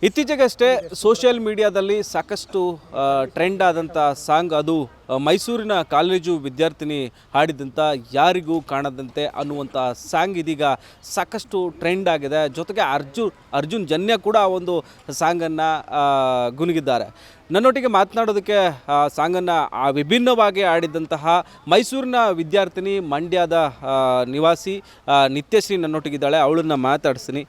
ಇತ್ತೀಚೆಗಷ್ಟೇ ಸೋಷಿಯಲ್ ಮೀಡಿಯಾದಲ್ಲಿ ಸಾಕಷ್ಟು ಟ್ರೆಂಡ್ ಆದಂಥ ಸಾಂಗ್ ಅದು ಮೈಸೂರಿನ ಕಾಲೇಜು ವಿದ್ಯಾರ್ಥಿನಿ ಹಾಡಿದಂಥ ಯಾರಿಗೂ ಕಾಣದಂತೆ ಅನ್ನುವಂಥ ಸಾಂಗ್ ಇದೀಗ ಸಾಕಷ್ಟು ಟ್ರೆಂಡ್ ಆಗಿದೆ. ಜೊತೆಗೆ ಅರ್ಜುನ್ ಜನ್ಯ ಕೂಡ ಒಂದು ಸಾಂಗನ್ನು ಗುನುಗಿದ್ದಾರೆ. ನನ್ನೊಟ್ಟಿಗೆ ಮಾತನಾಡೋದಕ್ಕೆ ಸಾಂಗನ್ನು ವಿಭಿನ್ನವಾಗಿ ಆಡಿದಂತಹ ಮೈಸೂರಿನ ವಿದ್ಯಾರ್ಥಿನಿ ಮಂಡ್ಯದ ನಿವಾಸಿ ನಿತ್ಯಶ್ರೀ ನನ್ನೊಟ್ಟಿಗಿದ್ದಾಳೆ. ಅವಳನ್ನು ಮಾತಾಡಿಸ್ತೀನಿ.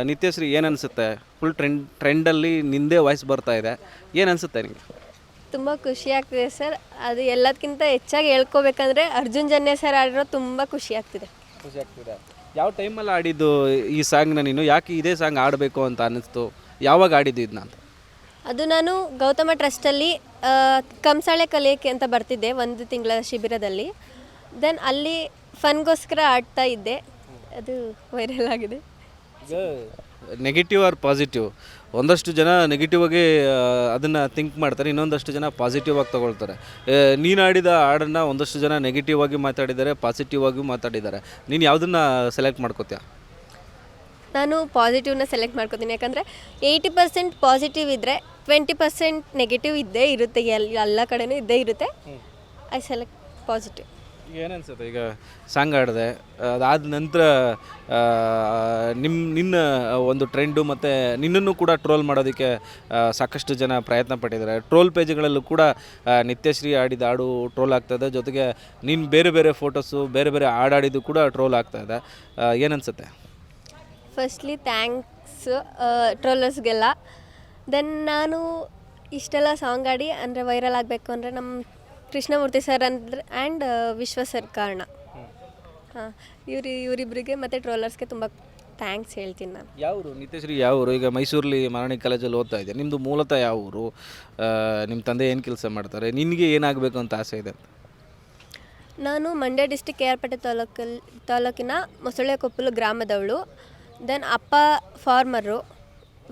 ನಿತ್ಯಶ್ರೀ, ಏನು ಅನಿಸುತ್ತೆ? ಫುಲ್ ಟ್ರೆಂಡಲ್ಲಿ ನಿಂದೇ ವಾಯ್ಸ್ ಬರ್ತಾ ಇದೆ, ಏನು ಅನಿಸುತ್ತೆ ನಿಮಗೆ? ತುಂಬ ಖುಷಿ ಆಗ್ತಿದೆ ಸರ್. ಅದು ಎಲ್ಲದಕ್ಕಿಂತ ಹೆಚ್ಚಾಗಿ ಹೇಳ್ಕೊಬೇಕಂದ್ರೆ ಅರ್ಜುನ್ ಜನ್ಯ ಸರ್ ಆಡಿರೋ ತುಂಬ ಖುಷಿ ಆಗ್ತಿದೆ. ಯಾವ ಟೈಮಲ್ಲಿ ಆಡಿದ್ದು ಈ ಸಾಂಗ್ನ ನೀನು? ಯಾಕೆ ಇದೇ ಸಾಂಗ್ ಆಡಬೇಕು ಅಂತ ಅನ್ನಿಸ್ತು? ಯಾವಾಗ ಆಡಿದ್ದು ಇದನ್ನ ಅಂತ? ಅದು ನಾನು ಗೌತಮ ಟ್ರಸ್ಟಲ್ಲಿ ಕಂಸಾಳೆ ಕಲಿಯಕ್ಕೆ ಅಂತ ಬರ್ತಿದ್ದೆ ಒಂದು ತಿಂಗಳ ಶಿಬಿರದಲ್ಲಿ. ದೆನ್ ಅಲ್ಲಿ ಫನ್ಗೋಸ್ಕರ ಆಡ್ತಾ ಇದ್ದೆ. ಅದು ವೈರಲ್ ಆಗಿದೆ. Negative or positive? ಒಂದಷ್ಟು ಜನ ನೆಗೆಟಿವ್ ಆಗಿ ಅದನ್ನು ಥಿಂಕ್ ಮಾಡ್ತಾರೆ, ಇನ್ನೊಂದಷ್ಟು ಜನ ಪಾಸಿಟಿವ್ ಆಗಿ ತೊಗೊಳ್ತಾರೆ. ನೀನು ಆಡಿದ ಹಾಡನ್ನು ಒಂದಷ್ಟು ಜನ ನೆಗೆಟಿವ್ ಆಗಿ ಮಾತಾಡಿದ್ದಾರೆ, ಪಾಸಿಟಿವ್ ಆಗಿ ಮಾತಾಡಿದ್ದಾರೆ. ನೀನು ಯಾವುದನ್ನು ಸೆಲೆಕ್ಟ್ ಮಾಡ್ಕೋತೀಯ? ನಾನು ಪಾಸಿಟಿವ್ನ ಸೆಲೆಕ್ಟ್ ಮಾಡ್ಕೋತೀನಿ. ಯಾಕಂದರೆ 80% ಪಾಸಿಟಿವ್ ಇದ್ದರೆ 20% ನೆಗೆಟಿವ್ ಇದ್ದೇ ಇರುತ್ತೆ, ಎಲ್ಲ ಕಡೆನೂ ಇದ್ದೇ ಇರುತ್ತೆ. I select positive. ಏನನ್ಸುತ್ತೆ ಈಗ ಸಾಂಗ್ ಆಡಿದೆ, ಅದಾದ ನಂತರ ನಿನ್ನ ಒಂದು ಟ್ರೆಂಡು ಮತ್ತು ನಿನ್ನನ್ನು ಕೂಡ ಟ್ರೋಲ್ ಮಾಡೋದಕ್ಕೆ ಸಾಕಷ್ಟು ಜನ ಪ್ರಯತ್ನ ಪಟ್ಟಿದ್ದಾರೆ. ಟ್ರೋಲ್ ಪೇಜ್ಗಳಲ್ಲೂ ಕೂಡ ನಿತ್ಯಶ್ರೀ ಆಡಿದ ಹಾಡು ಟ್ರೋಲ್ ಆಗ್ತಾಯಿದೆ, ಜೊತೆಗೆ ನೀನು ಬೇರೆ ಬೇರೆ ಫೋಟೋಸು ಬೇರೆ ಬೇರೆ ಹಾಡಾಡಿದ್ದು ಕೂಡ ಟ್ರೋಲ್ ಆಗ್ತಾಯಿದೆ. ಏನನ್ಸುತ್ತೆ? ಫಸ್ಟ್ಲಿ ಥ್ಯಾಂಕ್ಸ್ ಟ್ರೋಲರ್ಸ್ಗೆಲ್ಲ. ದೆನ್ ನಾನು ಇಷ್ಟೆಲ್ಲ ಸಾಂಗ್ ಆಡಿ ಅಂದರೆ ವೈರಲ್ ಆಗಬೇಕು ಅಂದರೆ ನಮ್ಮ ಕೃಷ್ಣಮೂರ್ತಿ ಸರ್ ಅಂದರೆ ಆ್ಯಂಡ್ ವಿಶ್ವ ಸರ್ ಕಾರಣ. ಹಾಂ, ಇವರಿಬ್ಬರಿಗೆ ಮತ್ತು ಟ್ರೋಲರ್ಸ್ಗೆ ತುಂಬ ಥ್ಯಾಂಕ್ಸ್ ಹೇಳ್ತೀನಿ ನಾನು. ಯಾವರು ನಿತ್ಯಶ್ರೀ? ಯಾವರು? ಈಗ ಮೈಸೂರಲ್ಲಿ ಮಾರಾಣಿ ಕಾಲೇಜಲ್ಲಿ ಓದ್ತಾ ಇದೆ. ನಿಮ್ಮದು ಮೂಲತಃ ಯಾವ ಊರು? ನಿಮ್ಮ ತಂದೆ ಏನು ಕೆಲಸ ಮಾಡ್ತಾರೆ? ನಿನಗೆ ಏನಾಗಬೇಕು ಅಂತ ಆಸೆ ಇದೆ? ನಾನು ಮಂಡ್ಯ ಡಿಸ್ಟಿಕ್ KR ಪೇಟೆ ತಾಲೂಕಿನ ಮೊಸಳೆಕೊಪ್ಪಲು ಗ್ರಾಮದವಳು. ದೆನ್ ಅಪ್ಪ farmer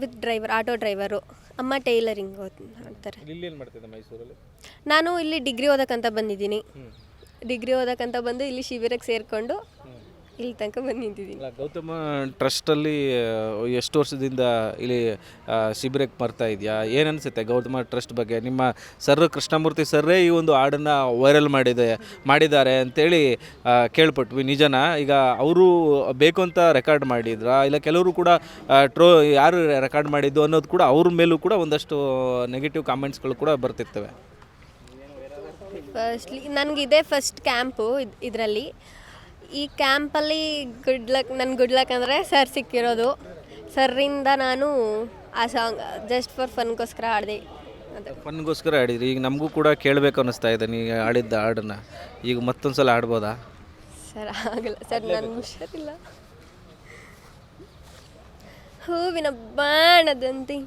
with driver, auto driver. ಅಮ್ಮ ಟೈಲರಿಂಗ್ ಮಾಡ್ತಾರೆ. ಇಲ್ಲಿ ಏನು ಮಾಡ್ತಿದ್ದೆ ಮೈಸೂರಲ್ಲಿ? ನಾನು ಇಲ್ಲಿ ಡಿಗ್ರಿ ಓದಕ್ಕಂತ ಬಂದಿದ್ದೀನಿ. ಡಿಗ್ರಿ ಓದಕ್ಕಂತ ಬಂದು ಇಲ್ಲಿ ಶಿಬಿರಕ್ಕೆ ಸೇರಿಕೊಂಡು ಇಲ್ಲಿ ತನಕ ಬಂದು ನಿಂತಿದ್ದೀನಿ. ಗೌತಮ ಟ್ರಸ್ಟಲ್ಲಿ ಎಷ್ಟು ವರ್ಷದಿಂದ ಇಲ್ಲಿ ಶಿಬಿರಕ್ಕೆ ಬರ್ತಾ ಇದೆಯಾ? ಏನು ಅನಿಸುತ್ತೆ ಗೌತಮ ಟ್ರಸ್ಟ್ ಬಗ್ಗೆ? ನಿಮ್ಮ ಸರ್ ಕೃಷ್ಣಮೂರ್ತಿ ಸರ್ರೇ ಈ ಒಂದು ಹಾಡನ್ನು ವೈರಲ್ ಮಾಡಿದ್ದಾರೆ ಅಂತೇಳಿ ಕೇಳ್ಪಟ್ವಿ, ನಿಜನಾ? ಈಗ ಅವರು ಬೇಕು ಅಂತ ರೆಕಾರ್ಡ್ ಮಾಡಿದ್ರಾ, ಇಲ್ಲ ಕೆಲವರು ಕೂಡ ಯಾರು ರೆಕಾರ್ಡ್ ಮಾಡಿದ್ದು ಅನ್ನೋದು ಕೂಡ ಅವ್ರ ಮೇಲೂ ಕೂಡ ಒಂದಷ್ಟು ನೆಗೆಟಿವ್ ಕಾಮೆಂಟ್ಸ್ಗಳು ಕೂಡ ಬರ್ತಿರ್ತವೆ. ಫಸ್ಟ್ಲಿ ನನಗಿದೆ ಫಸ್ಟ್ ಕ್ಯಾಂಪು ಇದರಲ್ಲಿ. ಈ ಕ್ಯಾಂಪಲ್ಲಿ ಗುಡ್ ಲಕ್ ಅಂದರೆ ಸರ್ ಸಿಕ್ಕಿರೋದು. ಸರ್ರಿಂದ ನಾನು ಆ ಸಾಂಗ್ ಜಸ್ಟ್ ಫಾರ್ ಫನ್ಗೋಸ್ಕರ ಆಡಿದೆ. ಫನ್ಗೋಸ್ಕರ ಆಡಿದ್ರಿ. ಈಗ ನಮಗೂ ಕೂಡ ಕೇಳಬೇಕು ಅನ್ನಿಸ್ತಾ ಇದೆ ನೀವು ಆಡಿದ್ದ ಹಾಡನ್ನು. ಈಗ ಮತ್ತೊಂದು ಸಲ ಆಡ್ಬೋದಾ? ಸರ್ ಆಗಲ್ಲ ಸರ್, ನನಗೆ ಹುಷಾರಿಲ್ಲ. ಹೂವಿನ ಬಾಣದಂತೆ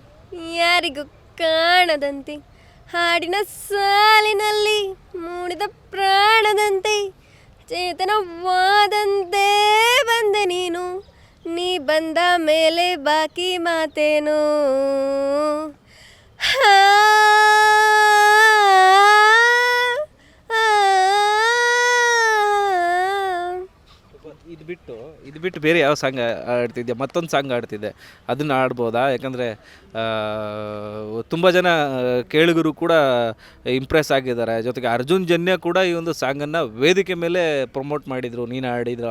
ಯಾರಿಗೂ ಕಾಣದಂತೆ, ಹಾಡಿನ ಸಾಲಿನಲ್ಲಿ ಮೂಡಿದ ಪ್ರಾಣದಂತೆ, ಚೇತನವಾದಂತೆ ಬಂದೆ ನೀನು, ನೀ ಬಂದ ಮೇಲೆ ಬಾಕಿ ಮಾತೇನು. ಇದು ಬಿಟ್ಟು ಬೇರೆ ಯಾವ ಸಾಂಗ್ ಆಡ್ತಿದ್ದೆ? ಮತ್ತೊಂದು ಸಾಂಗ್ ಆಡ್ತಿದ್ದೆ, ಅದನ್ನು ಆಡ್ಬೋದಾ? ಯಾಕಂದರೆ ತುಂಬ ಜನ ಕೇಳುಗರು ಕೂಡ ಇಂಪ್ರೆಸ್ ಆಗಿದ್ದಾರೆ. ಜೊತೆಗೆ ಅರ್ಜುನ್ ಜನ್ಯ ಕೂಡ ಈ ಒಂದು ಸಾಂಗನ್ನು ವೇದಿಕೆ ಮೇಲೆ ಪ್ರಮೋಟ್ ಮಾಡಿದರು. ನೀನು ಆಡಿದ್ರ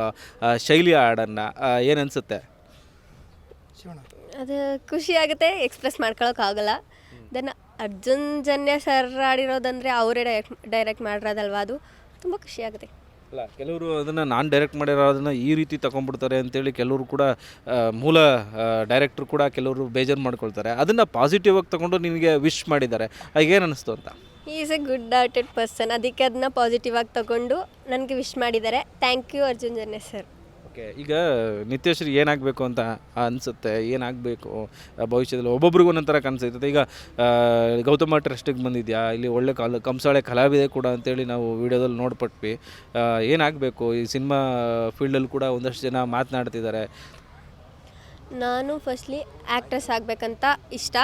ಶೈಲಿಯ ಹಾಡನ್ನು ಏನನ್ಸುತ್ತೆ? ಅದು ಖುಷಿ ಆಗುತ್ತೆ, express ಮಾಡ್ಕೊಳಕ್ಕಾಗಲ್ಲ. Then Arjun Janya sir ಆಡಿರೋದಂದರೆ ಅವರೇ ಡೈರೆಕ್ಟ್ ಮಾಡಿರೋದಲ್ವ, ಅದು ತುಂಬ ಖುಷಿ ಆಗುತ್ತೆ. ಅಲ್ಲ, ಕೆಲವರು ಅದನ್ನು ನಾನು ಡೈರೆಕ್ಟ್ ಮಾಡಿರೋದನ್ನು ಈ ರೀತಿ ತೊಗೊಂಡ್ಬಿಡ್ತಾರೆ ಅಂತೇಳಿ ಕೆಲವರು ಕೂಡ ಮೂಲ ಡೈರೆಕ್ಟ್ರು ಕೂಡ ಕೆಲವರು ಬೇಜಾರು ಮಾಡ್ಕೊಳ್ತಾರೆ. ಅದನ್ನು ಪಾಸಿಟಿವ್ ಆಗಿ ತೊಗೊಂಡು ನಿನಗೆ ವಿಶ್ ಮಾಡಿದ್ದಾರೆ, ಏನು ಅನ್ನಿಸ್ತು ಅಂತ? Is a good hearted person, ಅದಕ್ಕೆ ಅದನ್ನ ಪಾಸಿಟಿವ್ ಆಗಿ ತೊಗೊಂಡು ನನಗೆ ವಿಶ್ ಮಾಡಿದ್ದಾರೆ. Thank you Arjun Janya sir. Okay, ಈಗ ನಿತ್ಯಶ್ರೀ ಏನಾಗಬೇಕು ಅಂತ ಅನಿಸುತ್ತೆ? ಏನಾಗಬೇಕು ಭವಿಷ್ಯದಲ್ಲಿ? ಒಬ್ಬೊಬ್ರಿಗೂ ಒಂದೊಂಥರ ಕನಸಿರ್ತದೆ. ಈಗ ಗೌತಮ ಟ್ರಸ್ಟಿಗೆ ಬಂದಿದ್ಯಾ, ಇಲ್ಲಿ ಒಳ್ಳೆ ಕಂಸಾಳೆ ಕಲಾವಿದೆ ಕೂಡ ಅಂತೇಳಿ ನಾವು ವಿಡಿಯೋದಲ್ಲಿ ನೋಡ್ಪಟ್ವಿ. ಏನಾಗಬೇಕು? ಈ ಸಿನಿಮಾ ಫೀಲ್ಡಲ್ಲಿ ಕೂಡ ಒಂದಷ್ಟು ಜನ ಮಾತನಾಡ್ತಿದ್ದಾರೆ. ನಾನು ಫಸ್ಟ್ಲಿ ಆ್ಯಕ್ಟ್ರೆಸ್ ಆಗಬೇಕಂತ ಇಷ್ಟ.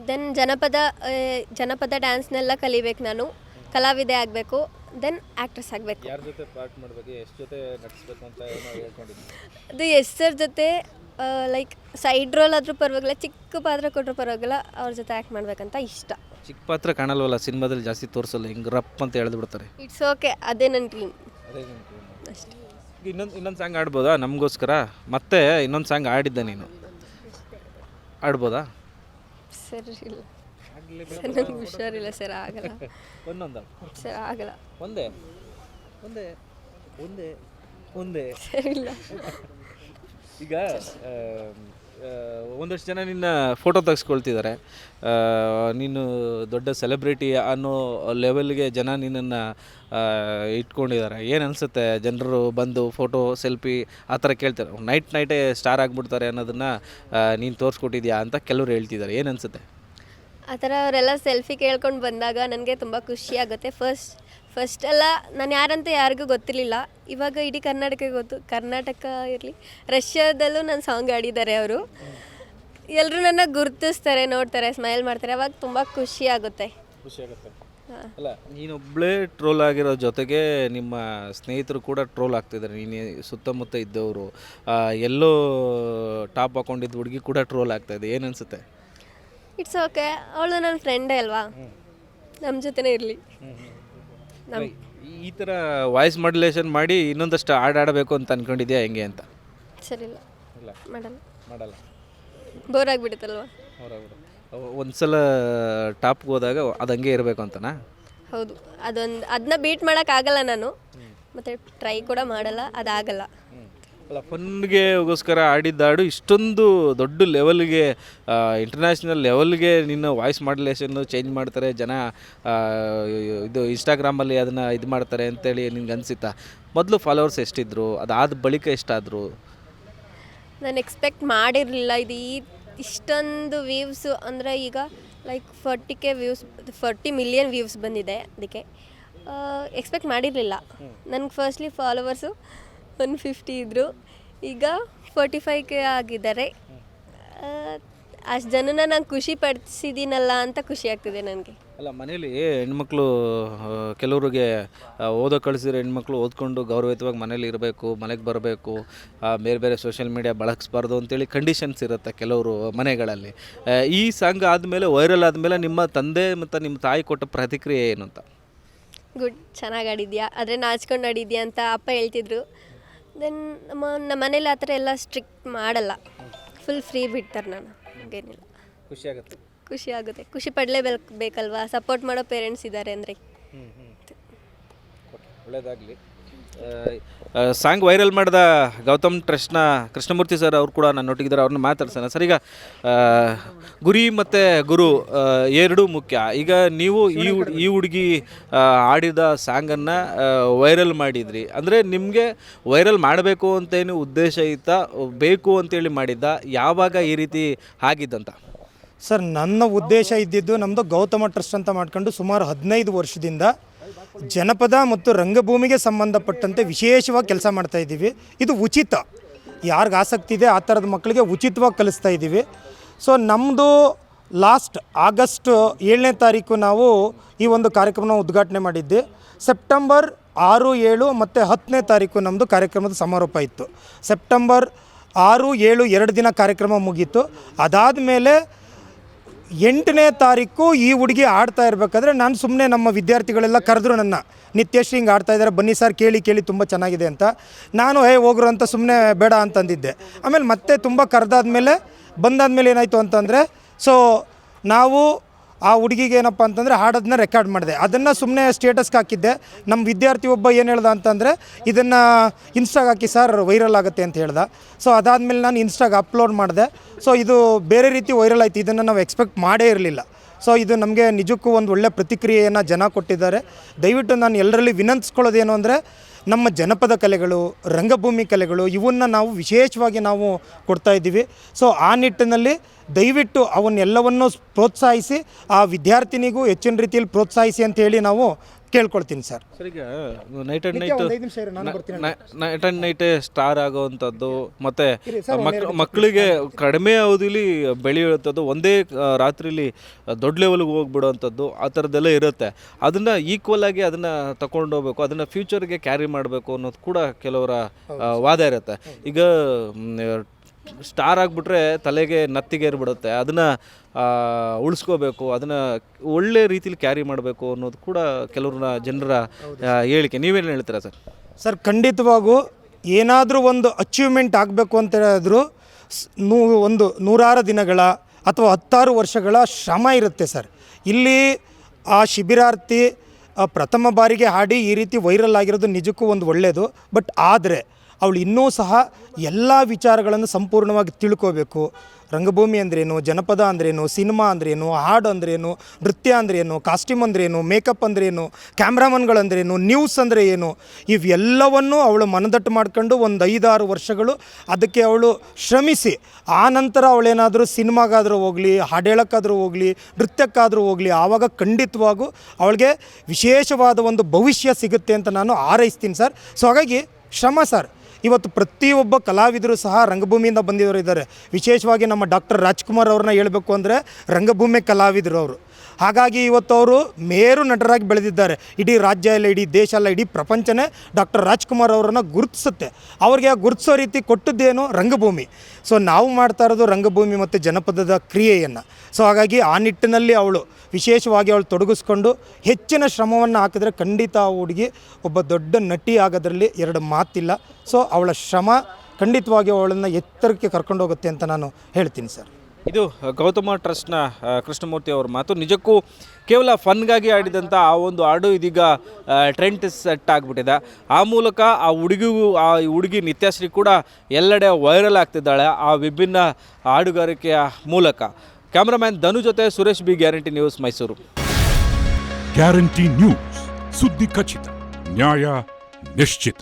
ದೆನ್ ಜನಪದ ಡ್ಯಾನ್ಸ್ನೆಲ್ಲ ಕಲಿಬೇಕು, ನಾನು ಕಲಾವಿದೆ ಆಗಬೇಕು. ದೆನ್ ಆ್ಯಕ್ಟ್ರೆಸ್ ಆಗಬೇಕು. ಯಾರ ಜೊತೆ ಪಾರ್ಟ್ ಮಾಡಬೇಕು, ಎಷ್ಟು ಜೊತೆ ನಟಿಸ್ಬೇಕು ಅಂತ ಏನೋ ಹೇಳ್ಕೊಂಡಿದ್ದೀನಿ. ಅದು ಎಷ್ಟರ ಜೊತೆ ಲೈಕ್ ಸೈಡ್ ರೋಲ್ ಆದರೂ ಪರವಾಗಿಲ್ಲ, ಚಿಕ್ಕ ಪಾತ್ರ ಕೊಟ್ಟರು ಪರವಾಗಿಲ್ಲ, ಅವ್ರ ಜೊತೆ ಆ್ಯಕ್ಟ್ ಮಾಡಬೇಕಂತ ಇಷ್ಟ. ಚಿಕ್ಕ ಪಾತ್ರ ಕಾಣಲ್ವಲ್ಲ ಸಿನಿಮಾದಲ್ಲಿ, ಜಾಸ್ತಿ ತೋರಿಸಲ್ಲ, ಹಿಂಗೆ ರಪ್ ಅಂತ ಹೇಳಿದು ಬಿಡ್ತಾರೆ. ಇಟ್ಸ್ ಓಕೆ, ಅದೇ ನನ್ನ ಡ್ರೀಮ್ ಅಷ್ಟೇ. ಇನ್ನೊಂದು ಸಾಂಗ್ ಆಡ್ಬೋದಾ ನಮಗೋಸ್ಕರ? ಮತ್ತೆ ಇನ್ನೊಂದು ಸಾಂಗ್ ಆಡಿದ್ದೆ ನೀನು, ಆಡ್ಬೋದಾ? ಸರ್ ಇಲ್ಲ ಸರ್, ನನಗೆ ಹುಷಾರಿಲ್ಲ ಸರ್, ಆಗಲ್ಲ ಒಂದೊಂದು ಸರ್, ಆಗಲ್ಲ ಒಂದೇ ಒಂದೇ ಒಂದೇ ಒಂದೇ ಸರ್, ಇಲ್ಲ. ಈಗ ಒಂದಷ್ಟು ಜನ ನಿನ್ನ ಫೋಟೋ ತೆಗೆಸ್ಕೊಳ್ತಿದ್ದಾರೆ, ನೀನು ದೊಡ್ಡ ಸೆಲೆಬ್ರಿಟಿ ಅನ್ನೋ ಲೆವೆಲ್ಗೆ ಜನ ನಿನ್ನನ್ನು ಇಟ್ಕೊಂಡಿದ್ದಾರೆ. ಏನು ಅನಿಸುತ್ತೆ ಜನರು ಬಂದು ಫೋಟೋ ಸೆಲ್ಫಿ ಆ ಥರ ಕೇಳ್ತಾರೆ, ನೈಟೇ ಸ್ಟಾರ್ ಆಗಿಬಿಡ್ತಾರೆ ಅನ್ನೋದನ್ನು ನೀನು ತೋರಿಸ್ಕೊಟ್ಟಿದ್ಯಾ ಅಂತ ಕೆಲವರು ಹೇಳ್ತಿದ್ದಾರೆ. ಏನು ಅನಿಸುತ್ತೆ? ಆ ಥರ ಅವರೆಲ್ಲ ಸೆಲ್ಫಿ ಕೇಳ್ಕೊಂಡು ಬಂದಾಗ ನನಗೆ ತುಂಬ ಖುಷಿ ಆಗುತ್ತೆ. ಫಸ್ಟ್ ಎಲ್ಲ ನಾನು ಯಾರಂತ ಯಾರಿಗೂ ಗೊತ್ತಿರಲಿಲ್ಲ, ಇವಾಗ ಇಡೀ ಕರ್ನಾಟಕ ಗೊತ್ತು. ಕರ್ನಾಟಕ ಇರಲಿ, ರಷ್ಯಾದಲ್ಲೂ ನನ್ನ ಸಾಂಗ್ ಆಡಿದ್ದಾರೆ ಅವರು. ಎಲ್ಲರೂ ನನ್ನ ಗುರುತಿಸ್ತಾರೆ, ನೋಡ್ತಾರೆ, ಸ್ಮೈಲ್ ಮಾಡ್ತಾರೆ, ಅವಾಗ ತುಂಬ ಖುಷಿ ಆಗುತ್ತೆ. ಅಲ್ಲ, ನೀನೊಬ್ಬಳೇ ಟ್ರೋಲ್ ಆಗಿರೋ ಜೊತೆಗೆ ನಿಮ್ಮ ಸ್ನೇಹಿತರು ಕೂಡ ಟ್ರೋಲ್ ಆಗ್ತಿದ್ದಾರೆ. ನೀನು ಸುತ್ತಮುತ್ತ ಇದ್ದವರು, ಎಲ್ಲೋ ಟಾಪ್ ಹಾಕೊಂಡಿದ್ದು ಹುಡುಗಿ ಕೂಡ ಟ್ರೋಲ್ ಆಗ್ತಾಯಿದೆ. ಏನು ಅನಿಸುತ್ತೆ? ಇಟ್ಸ್ ಓಕೆ, ಅವಳು ನನ್ನ ಫ್ರೆಂಡೇ ಅಲ್ವಾ, ನಮ್ಮ ಜೊತೆನೇ ಇರಲಿ. ಈ ಥರ ವಾಯ್ಸ್ ಮಾಡ್ಯುಲೇಷನ್ ಮಾಡಿ ಇನ್ನೊಂದಷ್ಟು ಆಡಬೇಕು ಅಂತ ಅಂದ್ಕೊಂಡಿದ್ಯಾ ಹೆಂಗೆ ಅಂತ? ಸರಿಲ್ಲ, ಇಲ್ಲ ಮಾಡಲ್ಲ, ಬೋರ್ ಆಗಿಬಿಡುತ್ತಲ್ವ. ಒಂದ್ಸಲ ಟಾಪ್ಗೆ ಹೋದಾಗ ಅದು ಹಂಗೆ ಇರಬೇಕು ಅಂತನಾ? ಹೌದು, ಅದನ್ನ ಬೀಟ್ ಮಾಡೋಕ್ಕಾಗಲ್ಲ ನಾನು, ಮತ್ತು ಟ್ರೈ ಕೂಡ ಮಾಡಲ್ಲ, ಅದಾಗಲ್ಲ. ಅಲ್ಲ, ಫನ್ಗೆಗೋಸ್ಕರ ಆಡಿದ್ದಾಡು ಇಷ್ಟೊಂದು ದೊಡ್ಡ ಲೆವೆಲ್ಗೆ, ಇಂಟರ್ನ್ಯಾಷನಲ್ ಲೆವೆಲ್ಗೆ ನಿನ್ನ ವಾಯ್ಸ್ ಮಾಡ್ಯುಲೇಷನ್ನು ಚೇಂಜ್ ಮಾಡ್ತಾರೆ ಜನ, ಇದು ಇನ್ಸ್ಟಾಗ್ರಾಮಲ್ಲಿ ಅದನ್ನು ಇದು ಮಾಡ್ತಾರೆ ಅಂತೇಳಿ ನಿನ್ಗೆ ಅನಿಸುತ್ತಾ? ಮೊದಲು ಫಾಲೋವರ್ಸ್ ಎಷ್ಟಿದ್ರು, ಅದಾದ ಬಳಿಕ ಎಷ್ಟಾದರು? ನಾನು ಎಕ್ಸ್ಪೆಕ್ಟ್ ಮಾಡಿರಲಿಲ್ಲ ಇಷ್ಟೊಂದು ವ್ಯೂವ್ಸು. ಅಂದರೆ ಈಗ like 40K views, 40 million views ಬಂದಿದೆ. ಅದಕ್ಕೆ ಎಕ್ಸ್ಪೆಕ್ಟ್ ಮಾಡಿರಲಿಲ್ಲ. ನನಗೆ ಫಸ್ಟ್ಲಿ ಫಾಲೋವರ್ಸು 150 ಇದ್ದರು, ಈಗ 45K ಆಗಿದ್ದಾರೆ. ಅಷ್ಟು ಜನನ ನಾನು ಖುಷಿ ಪಡಿಸಿದ್ದೀನಲ್ಲ ಅಂತ ಖುಷಿ ಆಗ್ತಿದೆ ನನಗೆ. ಅಲ್ಲ, ಮನೇಲಿ ಹೆಣ್ಮಕ್ಳು ಕೆಲವ್ರಿಗೆ ಓದೋ ಕಳಿಸಿರೋ ಹೆಣ್ಮಕ್ಳು ಓದ್ಕೊಂಡು ಗೌರವಯುತವಾಗಿ ಮನೇಲಿ ಇರಬೇಕು, ಮನೆಗೆ ಬರಬೇಕು, ಬೇರೆ ಬೇರೆ ಸೋಷಿಯಲ್ ಮೀಡಿಯಾ ಬಳಸಬಾರ್ದು ಅಂತೇಳಿ ಕಂಡೀಷನ್ಸ್ ಇರುತ್ತೆ ಕೆಲವರು ಮನೆಗಳಲ್ಲಿ. ಈ ಸಾಂಗ್ ಆದಮೇಲೆ, ವೈರಲ್ ಆದಮೇಲೆ ನಿಮ್ಮ ತಂದೆ ಮತ್ತು ನಿಮ್ಮ ತಾಯಿ ಕೊಟ್ಟ ಪ್ರತಿಕ್ರಿಯೆ ಏನು ಅಂತ? ಗುಡ್, ಚೆನ್ನಾಗಿ ಆಡಿದ್ಯಾ, ಆದರೆ ನಾಚ್ಕೊಂಡು ಆಡಿದ್ಯಾ ಅಂತ ಅಪ್ಪ ಹೇಳ್ತಿದ್ರು. ದೆನ್ ನಮ್ಮ ಮನೇಲಿ ಆ ಥರ ಎಲ್ಲ ಸ್ಟ್ರಿಕ್ಟ್ ಮಾಡಲ್ಲ, ಫುಲ್ ಫ್ರೀ ಬಿಡ್ತಾರೆ. ನಾನು ಹಾಗೇನಿಲ್ಲ, ಖುಷಿ ಆಗುತ್ತೆ, ಖುಷಿ ಪಡಲೇಬೇಕಲ್ವಾ, ಸಪೋರ್ಟ್ ಮಾಡೋ ಪೇರೆಂಟ್ಸ್ ಇದ್ದಾರೆ ಅಂದರೆ. ಒಳ್ಳೆಯದಾಗಲಿ. ಸಾಂಗ್ ವೈರಲ್ ಮಾಡಿದ ಗೌತಮ್ ಟ್ರಸ್ಟ್ನ ಕೃಷ್ಣಮೂರ್ತಿ ಸರ್ ಅವರು ಕೂಡ ನಾನು ನೊಟ್ಟಿಗಿದ್ದಾರೆ, ಅವ್ರನ್ನ ಮಾತಾಡ್ಸೋಣ. ಸರ್, ಈಗ ಗುರಿ ಮತ್ತು ಗುರು ಎರಡೂ ಮುಖ್ಯ. ಈಗ ನೀವು ಈ ಹುಡುಗಿ ಆಡಿದ ಸಾಂಗನ್ನು ವೈರಲ್ ಮಾಡಿದ್ರಿ ಅಂದರೆ ನಿಮಗೆ ವೈರಲ್ ಮಾಡಬೇಕು ಅಂತೇನು ಉದ್ದೇಶ ಇತ್ತಾ, ಬೇಕು ಅಂತೇಳಿ ಮಾಡಿದ್ದ? ಯಾವಾಗ ಈ ರೀತಿ ಆಗಿದ್ದಂತ? ಸರ್, ನನ್ನ ಉದ್ದೇಶ ಇದ್ದಿದ್ದು, ನಮ್ಮದು ಗೌತಮ ಟ್ರಸ್ಟ್ ಅಂತ ಮಾಡ್ಕೊಂಡು ಸುಮಾರು 15 ವರ್ಷದಿಂದ ಜನಪದ ಮತ್ತು ರಂಗಭೂಮಿಗೆ ಸಂಬಂಧಪಟ್ಟಂತೆ ವಿಶೇಷವಾಗಿ ಕೆಲಸ ಮಾಡ್ತಾಯಿದ್ದೀವಿ. ಇದು ಉಚಿತ, ಯಾರಿಗೆ ಆಸಕ್ತಿ ಇದೆ ಆ ಥರದ ಮಕ್ಕಳಿಗೆ ಉಚಿತವಾಗಿ ಕಲಿಸ್ತಾ ಇದ್ದೀವಿ. ಸೊ ನಮ್ಮದು ಲಾಸ್ಟ್ ಆಗಸ್ಟ್ 7ನೇ ತಾರೀಕು ನಾವು ಈ ಒಂದು ಕಾರ್ಯಕ್ರಮನ ಉದ್ಘಾಟನೆ ಮಾಡಿದ್ದೆ. ಸೆಪ್ಟೆಂಬರ್ 6, 7 ಮತ್ತು 10ನೇ ತಾರೀಕು ನಮ್ಮದು ಕಾರ್ಯಕ್ರಮದ ಸಮಾರೋಪ ಇತ್ತು. ಸೆಪ್ಟೆಂಬರ್ 6, 7 2 ದಿನ ಕಾರ್ಯಕ್ರಮ ಮುಗೀತು. ಅದಾದಮೇಲೆ 8ನೇ ತಾರೀಕು ಈ ಹುಡುಗಿ ಆಡ್ತಾ ಇರಬೇಕಾದ್ರೆ ನಾನು ಸುಮ್ಮನೆ, ನಮ್ಮ ವಿದ್ಯಾರ್ಥಿಗಳೆಲ್ಲ ಕರೆದ್ರು ನನ್ನ, ನಿತ್ಯಶ್ರೀ ಹಿಂಗೆ ಆಡ್ತಾಯಿದ್ದಾರೆ, ಬನ್ನಿ ಸರ್ ಕೇಳಿ ತುಂಬ ಚೆನ್ನಾಗಿದೆ ಅಂತ. ನಾನು ಹೋಗ್ರು ಅಂತ ಸುಮ್ಮನೆ ಬೇಡ ಅಂತಂದಿದ್ದೆ. ಆಮೇಲೆ ಮತ್ತೆ ತುಂಬ ಕರೆದಾದ್ಮೇಲೆ ಬಂದಾದ್ಮೇಲೆ ಏನಾಯಿತು ಅಂತಂದರೆ, ಸೊ ನಾವು ಆ ಹುಡುಗಿಗೆ ಏನಪ್ಪ ಅಂತಂದರೆ ಹಾಡೋದನ್ನ ರೆಕಾರ್ಡ್ ಮಾಡಿದೆ. ಅದನ್ನು ಸುಮ್ಮನೆ ಸ್ಟೇಟಸ್ಗೆ ಹಾಕಿದ್ದೆ. ನಮ್ಮ ವಿದ್ಯಾರ್ಥಿ ಒಬ್ಬ ಏನು ಹೇಳ್ದ ಅಂತಂದರೆ, ಇದನ್ನು ಇನ್ಸ್ಟಾಗೆ ಹಾಕಿ ಸರ್ ವೈರಲ್ ಆಗುತ್ತೆ ಅಂತ ಹೇಳ್ದ. ಸೊ ಅದಾದಮೇಲೆ ನಾನು ಇನ್ಸ್ಟಾಗೆ ಅಪ್ಲೋಡ್ ಮಾಡಿದೆ. ಸೊ ಇದು ಬೇರೆ ರೀತಿ ವೈರಲ್ ಆಯಿತು, ಇದನ್ನು ನಾವು ಎಕ್ಸ್ಪೆಕ್ಟ್ ಮಾಡೇ ಇರಲಿಲ್ಲ. ಸೊ ಇದು ನಮಗೆ ನಿಜಕ್ಕೂ ಒಂದು ಒಳ್ಳೆ ಪ್ರತಿಕ್ರಿಯೆಯನ್ನು ಜನ ಕೊಟ್ಟಿದ್ದಾರೆ. ದಯವಿಟ್ಟು ನಾನು ಎಲ್ಲರಲ್ಲಿ ವಿನಂತಿಸ್ಕೊಳ್ಳೋದೇನು ಅಂದರೆ, ನಮ್ಮ ಜನಪದ ಕಲೆಗಳು, ರಂಗಭೂಮಿ ಕಲೆಗಳು, ಇವನ್ನು ನಾವು ವಿಶೇಷವಾಗಿ ನಾವು ಕೊಡ್ತಾಯಿದ್ದೀವಿ. ಸೊ ಆ ನಿಟ್ಟಿನಲ್ಲಿ ದಯವಿಟ್ಟು ಅವನ್ನೆಲ್ಲವನ್ನು ಪ್ರೋತ್ಸಾಹಿಸಿ, ಆ ವಿದ್ಯಾರ್ಥಿನಿಗೂ ಹೆಚ್ಚಿನ ರೀತಿಯಲ್ಲಿ ಪ್ರೋತ್ಸಾಹಿಸಿ ಅಂತೇಳಿ ನಾವು ಕೇಳ್ಕೊಳ್ತೀನಿ ಸರ್. ಸರ್ ಈಗ ನೈಟ್ ಆ್ಯಂಡ್ ಒಂದು 5 ನಿಮಿಷ ಇರಿ, ನಾನು ಬರ್ತೀನಿ. ನೈಟ್ ಆ್ಯಂಡ್ ನೈಟೇ ಸ್ಟಾರ್ ಆಗೋವಂಥದ್ದು ಮತ್ತು ಮಕ್ಕಳಿಗೆ ಕಡಿಮೆ ಅವಧಿಲಿ ಬೆಳೆಯುವಂಥದ್ದು, ಒಂದೇ ರಾತ್ರಿಲಿ ದೊಡ್ಡ ಲೆವೆಲ್ಗೆ ಹೋಗ್ಬಿಡೋವಂಥದ್ದು, ಆ ಥರದ್ದೆಲ್ಲ ಇರುತ್ತೆ. ಅದನ್ನು ಈಕ್ವಲ್ ಆಗಿ ಅದನ್ನು ತಗೊಂಡು ಹೋಗ್ಬೇಕು, ಅದನ್ನು ಫ್ಯೂಚರ್ಗೆ ಕ್ಯಾರಿ ಮಾಡಬೇಕು ಅನ್ನೋದು ಕೂಡ ಕೆಲವರ ವಾದ ಇರುತ್ತೆ. ಈಗ ಸ್ಟಾರ್ ಆಗಿಬಿಟ್ರೆ ತಲೆಗೆ ನತ್ತಿಗೇರ್ಬಿಡುತ್ತೆ, ಅದನ್ನು ಉಳಿಸ್ಕೋಬೇಕು, ಅದನ್ನು ಒಳ್ಳೆ ರೀತಿಲಿ ಕ್ಯಾರಿ ಮಾಡಬೇಕು ಅನ್ನೋದು ಕೂಡ ಕೆಲವ್ರ ಜನರ ಹೇಳಿಕೆ. ನೀವೇನು ಹೇಳ್ತೀರಾ ಸರ್? ಸರ್, ಖಂಡಿತವಾಗೂ ಏನಾದರೂ ಒಂದು ಅಚೀವ್ಮೆಂಟ್ ಆಗಬೇಕು ಅಂತ ಹೇಳಿದ್ರು ಒಂದು 106 ದಿನಗಳ ಅಥವಾ 16 ವರ್ಷಗಳ ಶ್ರಮ ಇರುತ್ತೆ ಸರ್. ಇಲ್ಲಿ ಆ ಶಿಬಿರಾರ್ಥಿ ಪ್ರಥಮ ಬಾರಿಗೆ ಹಾಡಿ ಈ ರೀತಿ ವೈರಲ್ ಆಗಿರೋದು ನಿಜಕ್ಕೂ ಒಂದು ಒಳ್ಳೆಯದು. ಬಟ್ ಆದರೆ ಅವಳು ಇನ್ನೂ ಸಹ ಎಲ್ಲ ವಿಚಾರಗಳನ್ನು ಸಂಪೂರ್ಣವಾಗಿ ತಿಳ್ಕೋಬೇಕು. ರಂಗಭೂಮಿ ಅಂದ್ರೇನು, ಜನಪದ ಅಂದ್ರೇನು, ಸಿನಿಮಾ ಅಂದ್ರೇನು, ಹಾಡು ಅಂದ್ರೇನು, ನೃತ್ಯ ಅಂದ್ರೇನು, ಕಾಸ್ಟ್ಯೂಮ್ ಅಂದ್ರೇನು, ಮೇಕಪ್ ಅಂದ್ರೇನು, ಕ್ಯಾಮ್ರಾಮನ್ಗಳಂದ್ರೇನು, ನ್ಯೂಸ್ ಅಂದರೆ ಏನು, ಇವೆಲ್ಲವನ್ನು ಅವಳು ಮನದಟ್ಟು ಮಾಡ್ಕೊಂಡು ಒಂದು 5-6 ವರ್ಷಗಳು ಅದಕ್ಕೆ ಅವಳು ಶ್ರಮಿಸಿ ಆ ನಂತರ ಅವಳೇನಾದರೂ ಸಿನಿಮಾಗಾದರೂ ಹೋಗಲಿ, ಹಾಡು ಹೇಳೋಕ್ಕಾದರೂ ಹೋಗಲಿ, ನೃತ್ಯಕ್ಕಾದರೂ ಹೋಗಲಿ, ಆವಾಗ ಖಂಡಿತವಾಗೂ ಅವಳಿಗೆ ವಿಶೇಷವಾದ ಒಂದು ಭವಿಷ್ಯ ಸಿಗುತ್ತೆ ಅಂತ ನಾನು ಹಾರೈಸ್ತೀನಿ ಸರ್. ಸೊ ಹಾಗಾಗಿ ಶ್ರಮ ಸರ್. ಇವತ್ತು ಪ್ರತಿಯೊಬ್ಬ ಕಲಾವಿದರು ಸಹ ರಂಗಭೂಮಿಯಿಂದ ಬಂದಿರೋರು ಇದ್ದಾರೆ. ವಿಶೇಷವಾಗಿ ನಮ್ಮ ಡಾಕ್ಟರ್ ರಾಜ್ಕುಮಾರ್ ಅವ್ರನ್ನ ಹೇಳಬೇಕು ಅಂದರೆ ರಂಗಭೂಮಿ ಕಲಾವಿದರು ಅವರು. ಹಾಗಾಗಿ ಇವತ್ತು ಅವರು ಮೇರು ನಟರಾಗಿ ಬೆಳೆದಿದ್ದಾರೆ. ಇಡೀ ರಾಜ್ಯ ಅಲ್ಲ, ಇಡೀ ದೇಶ ಅಲ್ಲ, ಇಡೀ ಪ್ರಪಂಚನೇ ಡಾಕ್ಟರ್ ರಾಜ್ಕುಮಾರ್ ಅವರನ್ನು ಗುರುತಿಸುತ್ತೆ. ಅವ್ರಿಗೆ ಗುರುತಿಸೋ ರೀತಿ ಕೊಟ್ಟದ್ದೇನು ರಂಗಭೂಮಿ. ಸೊ ನಾವು ಮಾಡ್ತಾ ಇರೋದು ರಂಗಭೂಮಿ ಮತ್ತು ಜನಪದದ ಕ್ರಿಯೆಯನ್ನು. ಸೊ ಹಾಗಾಗಿ ಆ ನಿಟ್ಟಿನಲ್ಲಿ ಅವಳು ವಿಶೇಷವಾಗಿ ಅವಳು ತೊಡಗಿಸ್ಕೊಂಡು ಹೆಚ್ಚಿನ ಶ್ರಮವನ್ನು ಹಾಕಿದ್ರೆ ಖಂಡಿತ ಆ ಹುಡುಗಿ ಒಬ್ಬ ದೊಡ್ಡ ನಟಿ ಆಗೋದ್ರಲ್ಲಿ 2 ಮಾತಿಲ್ಲ. ಸೊ ಅವಳ ಶ್ರಮ ಖಂಡಿತವಾಗಿ ಅವಳನ್ನು ಎತ್ತರಕ್ಕೆ ಕರ್ಕೊಂಡು ಹೋಗುತ್ತೆ ಅಂತ ನಾನು ಹೇಳ್ತೀನಿ ಸರ್. ಇದು ಗೌತಮ ಟ್ರಸ್ಟ್ನ ಕೃಷ್ಣಮೂರ್ತಿ ಅವ್ರ ಮಾತು. ನಿಜಕ್ಕೂ ಕೇವಲ ಫನ್ಗಾಗಿ ಆಡಿದಂಥ ಆ ಒಂದು ಹಾಡು ಇದೀಗ ಟ್ರೆಂಡ್ ಸೆಟ್ ಆಗಿಬಿಟ್ಟಿದೆ. ಆ ಮೂಲಕ ಆ ಹುಡುಗಿ ನಿತ್ಯಶ್ರೀ ಕೂಡ ಎಲ್ಲೆಡೆ ವೈರಲ್ ಆಗ್ತಿದ್ದಾಳೆ ಆ ವಿಭಿನ್ನ ಹಾಡುಗಾರಿಕೆಯ ಮೂಲಕ. ಕ್ಯಾಮ್ರಾಮ್ಯಾನ್ ಧನು ಜೊತೆ Suresh B, guarantee news, Mysuru. Guarantee news, ಸುದ್ದಿ ಖಚಿತ, ನ್ಯಾಯ ನಿಶ್ಚಿತ.